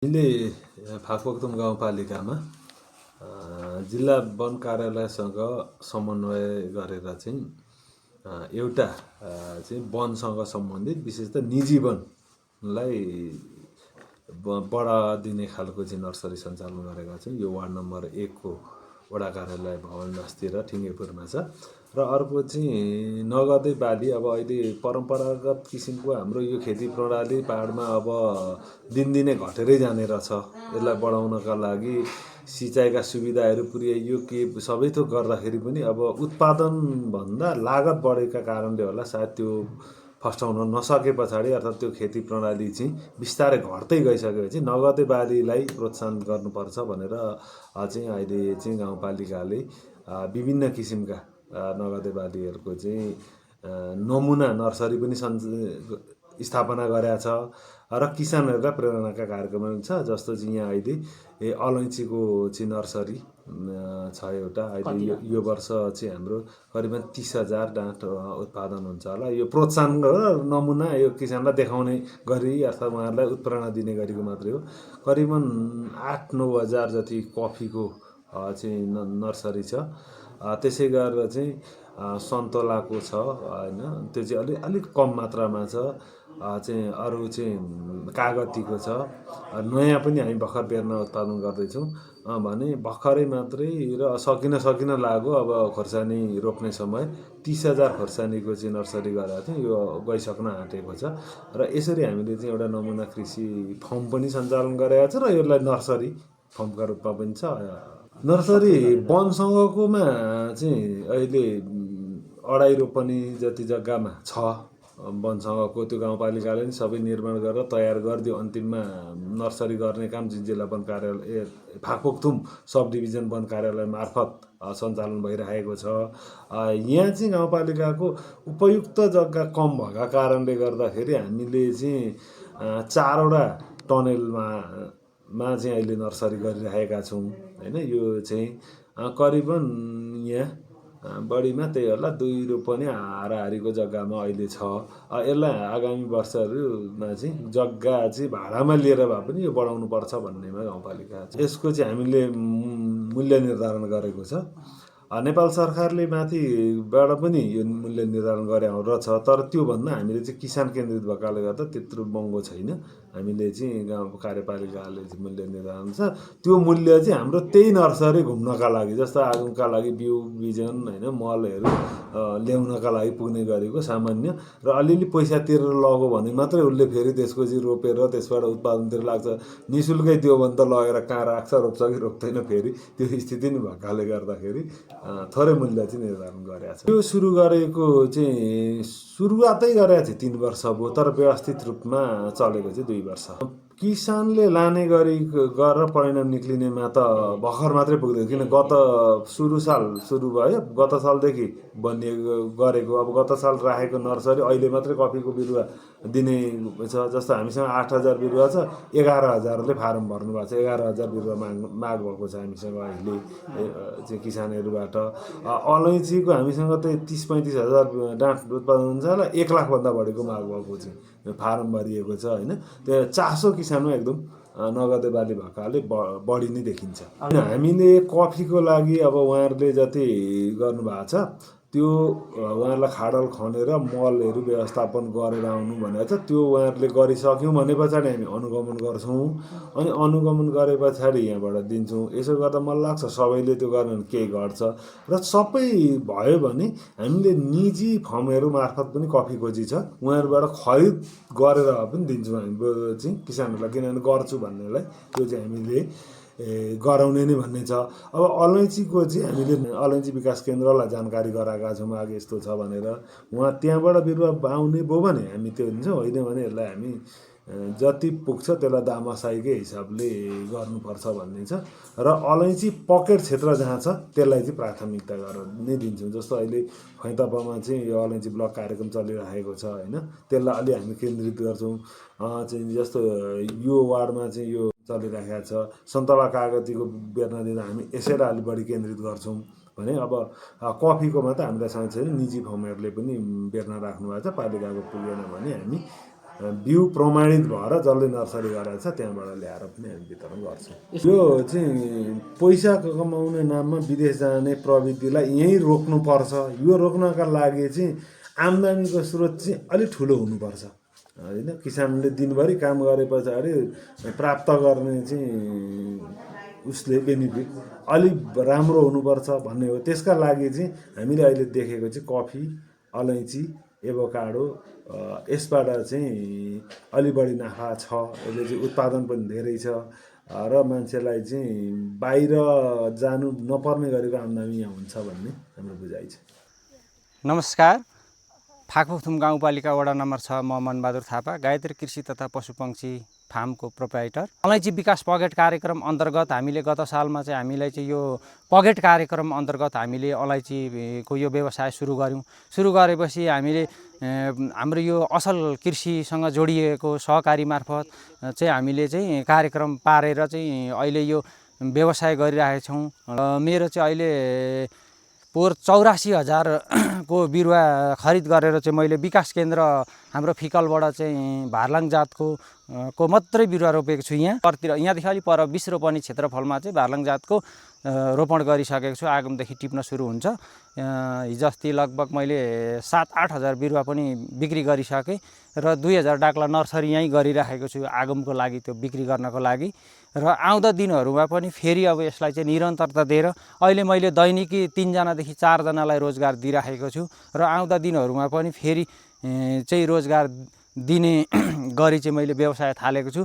अहिले फाकपोकथुम गाउँपालिकामा जिल्ला वन कार्यालयसँग समन्वय गरेर चाहिँ एउटा चाहिँ वनसँग सम्बन्धित विशेष त निजी वनलाई बढा दिने खालको चाहिँ नर्सरी सञ्चालन गरेका छौँ। यो वार्ड नम्बर 1 को वडा कार्यालय भवन बस्ती र ठिङ्गेपुरमा छ। र अर्को चाहिँ नगदे बाली। अब अहिले परम्परागत किसिमको हाम्रो यो खेती प्रणाली पहाडमा अब दिनदिनै घटेरै जाने रहेछ। यसलाई बढाउनका लागि सिँचाइका सुविधाहरू पुर्याइयो के सबै थोक गर्दाखेरि पनि अब उत्पादनभन्दा लागत बढेका कारणले होला सायद त्यो फस्टाउन नसके पछाडि अर्थात् त्यो खेती प्रणाली चाहिँ बिस्तारै घट्दै गइसकेपछि नगदे बालीलाई प्रोत्साहन गर्नुपर्छ भनेर चाहिँ अहिले चाहिँ गाउँपालिकाले विभिन्न किसिमका नगदे बालीहरूको चाहिँ नमुना नर्सरी पनि स्थापना गरेका छ र किसानहरूलाई प्रेरणाका कार्यक्रमहरू छ। जस्तो चाहिँ यहाँ अहिले अलैँचीको चाहिँ नर्सरी छ एउटा। अहिले यो वर्ष चाहिँ हाम्रो करिबन 30,000 डाँठ उत्पादन हुन्छ होला। यो प्रोत्साहन नमुना यो किसानलाई देखाउने गरी अर्थात् उहाँहरूलाई उत्प्रेरणा दिने गरेको मात्रै हो। करिबन 8-9 हजार जति कफीको चाहिँ नर्सरी छ। त्यसै गरेर चाहिँ सन्तोलाको छ हैन, त्यो चाहिँ अलिक कम मात्रामा छ। चाहिँ अरू चाहिँ कागतीको छ। नयाँ पनि हामी भर्खर बेर्ना उत्पादन गर्दैछौँ भने भर्खरै मात्रै र सकिन लाग्यो। अब खोर्सानी रोप्ने समय 30,000 खोर्सानीको चाहिँ नर्सरी गरेको थियौँ। यो गइसक्न आँटेको छ र यसरी हामीले चाहिँ एउटा नमुना कृषि फर्म पनि सञ्चालन गरेका छ र यसलाई नर्सरी फर्मका रूपमा पनि छ। नर्सरी वनसँगकोमा चाहिँ अहिले 2.5 रोपनी जति जग्गामा छ। वनसँगको त्यो गाउँपालिकाले नि सबै निर्माण गरेर तयार गरिदियो। अन्तिममा नर्सरी गर्ने काम जिल्ला वन कार्यालय फाकपोकथुम सब डिभिजन वन कार्यालय मार्फत सञ्चालन भइरहेको छ। यहाँ चाहिँ गाउँपालिकाको उपयुक्त जग्गा कम भएका कारणले गर्दाखेरि हामीले चाहिँ 4वटा टनेलमा चाहिँ अहिले नर्सरी गरिरहेका छौँ हैन। यो चाहिँ करिबन यहाँ बढीमा त्यही होला 2 रोपनी हाराहारीको जग्गामा अहिले छ। यसलाई आगामी वर्षहरूमा चाहिँ जग्गा चाहिँ भाडामा लिएर भए पनि यो बढाउनु पर्छ भन्नेमा गाउँपालिका छ। यसको चाहिँ हामीले मूल्य निर्धारण गरेको छ। नेपाल सरकारले माथिबाट पनि यो मूल्य निर्धारण गरे रहेछ। तर त्योभन्दा हामीले चाहिँ किसान केन्द्रित भएकाले गर्दा त्यत्रो महँगो छैन। हामीले चाहिँ गाउँ कार्यपालिकाले चाहिँ मूल्य निर्धारण छ। त्यो मूल्य चाहिँ हाम्रो त्यही नर्सरी घुम्नका लागि जस्तो आगोका लागि बिउ बिजन हैन मलहरू ल्याउनका लागि पुग्ने गरेको सामान्य र अलिअलि पैसा तिरेर लग्यो भने मात्रै उसले फेरि त्यसको चाहिँ रोपेर त्यसबाट उत्पादनतिर लाग्छ। निशुल्कै दियो भने त लगेर कहाँ राख्छ, रोप्छ कि रोप्दैन फेरि त्यो स्थिति नै भएकाले गर्दाखेरि थोरै मूल्य चाहिँ निर्धारण गरेको छ। यो सुरु गरेको चाहिँ सुरुवातै गरेको थियो 3 वर्ष भयो, तर व्यवस्थित रूपमा चलेको चाहिँ 2 वर्ष। किसानले लाने गरेर परिणाम निक्लिनेमा त भर्खर मात्रै पुग्दैन। किन गत साल सुरु भयो, गत सालदेखि गरेको। अब गत साल राखेको नर्सरी अहिले मात्रै कफीको बिरुवा दिने छ। जस्तो हामीसँग 8,000 बिरुवा छ, 11,000ले फारम भर्नु भएको छ। 11,000 बिरुवा माग भएको छ हामीसँग अहिले चाहिँ किसानहरूबाट। अलैँचीको हामीसँग त 30-35 हजार डाँठ उत्पादन हुन्छ होला। 1 लाखभन्दा बढीको माग भएको चाहिँ फारम भरिएको छ हैन। त्यो चासो किसानमा एकदम नगदे बाली भएकाले बढी नै देखिन्छ। हामीले कफीको लागि अब उहाँहरूले जति गर्नुभएको छ त्यो उहाँहरूलाई खाडल खनेर मलहरू व्यवस्थापन गरेर आउनु भनेको छ। त्यो उहाँहरूले गरिसक्यौँ भने पछाडि हामी अनुगमन गर्छौँ। अनि अनुगमन गरे पछाडि यहाँबाट दिन्छौँ। यसो गर्दा मलाई लाग्छ सबैले त्यो गर्न केही गर्छ र सबै भयो भने हामीले निजी फर्महरू मार्फत पनि कफी खोजी छ, उहाँहरूबाट खरिद गरेर पनि दिन्छौँ हामी चाहिँ किसानहरूलाई। किनभने गर्छु भन्नेलाई त्यो चाहिँ हामीले गराउने नै भन्ने छ। अब अलैँचीको चाहिँ हामीले अलैँची विकास केन्द्रलाई जानकारी गराएका छौँ आग यस्तो छ भनेर। उहाँ त्यहाँबाट बिरुवा आउने भयो भने हामी त्यो दिन्छौँ, होइन भने यसलाई हामी जति पुग्छ त्यसलाई दामासाईकै हिसाबले गर्नुपर्छ भन्ने छ। र अलैँची पकेट क्षेत्र जहाँ छ त्यसलाई चाहिँ प्राथमिकता गरेर नै दिन्छौँ। जस्तो अहिले फैँतापामा चाहिँ यो अलैँची ब्लक कार्यक्रम चलिरहेको छ होइन, त्यसलाई अलि हामी केन्द्रित गर्छौँ। चाहिँ जस्तो यो वार्डमा चाहिँ यो चलिरहेको छ। सन्तला कागतीको बेर्ना दिँदा हामी यसैलाई अलिक बढी केन्द्रित गर्छौँ भने। अब कफीकोमा त हामीलाई समस्या छैन, निजी फर्महरूले पनि बेर्ना राख्नु भएको छ। पालिकाको पुगेन भने हामी बिउ प्रमाणित भएर जसले नर्सरी गरेको छ त्यहाँबाट ल्याएर पनि हामी वितरण गर्छौँ। यो चाहिँ पैसा कमाउने नाममा विदेश जाने प्रवृत्तिलाई यहीँ रोक्नुपर्छ। यो रोक्नका लागि चाहिँ आम्दानीको स्रोत चाहिँ अलिक ठुलो हुनुपर्छ होइन। किसानले दिनभरि काम गरे पछाडि प्राप्त गर्ने चाहिँ उसले बेनिफिट अलिक राम्रो हुनुपर्छ भन्ने हो। त्यसका लागि चाहिँ हामीले अहिले देखेको चाहिँ कफी, अलैँची, एभोकाडो यसबाट चाहिँ अलि बढी नाफा छ। यसले चाहिँ उत्पादन पनि धेरै छ र मान्छेलाई चाहिँ बाहिर जानु नपर्ने गरेको आम्दानी यहाँ हुन्छ भन्ने हाम्रो बुझाइ छ। नमस्कार, फाकफोकथुम गाउँपालिका वडा नम्बर 6 म मनबहादुर थापा, गायत्री कृषि तथा पशुपक्षी फार्मको प्रोप्राइटर। अलैँची विकास पकेट कार्यक्रम अन्तर्गत हामीले गत सालमा चाहिँ हामीलाई चाहिँ यो पकेट कार्यक्रम अन्तर्गत हामीले अलैँचीको यो व्यवसाय सुरु गऱ्यौँ। सुरु गरेपछि हामीले हाम्रो यो असल कृषिसँग जोडिएको सहकारी मार्फत चाहिँ हामीले चाहिँ कार्यक्रम पारेर चाहिँ अहिले यो व्यवसाय गरिरहेका छौँ। मेरो चाहिँ अहिले 84,000 को बिरुवा खरिद गरेर चाहिँ मैले विकास केन्द्र हाम्रो फिकलबाट चाहिँ भारलाङ जातको मात्रै बिरुवा रोपेको छु। यहाँदेखि अलि पर 20 रोपनी क्षेत्रफलमा चाहिँ भारलाङ जातको रोपण गरिसकेको छु। आगमदेखि टिप्न सुरु हुन्छ। हिजो अस्ति लगभग मैले 7-8 हजार बिरुवा पनि बिक्री गरिसकेँ र 2000 डाक्ला नर्सरी यहीँ गरिराखेको छु आगमको लागि, त्यो बिक्री गर्नको लागि। र आउँदा दिनहरूमा पनि फेरि अब यसलाई चाहिँ निरन्तरता दिएर अहिले मैले दैनिकी 3 जनादेखि 4 जनालाई रोजगार दिइराखेको छु र आउँदा दिनहरूमा पनि फेरि चाहिँ रोजगार दिने गरी चाहिँ मैले व्यवसाय थालेको छु।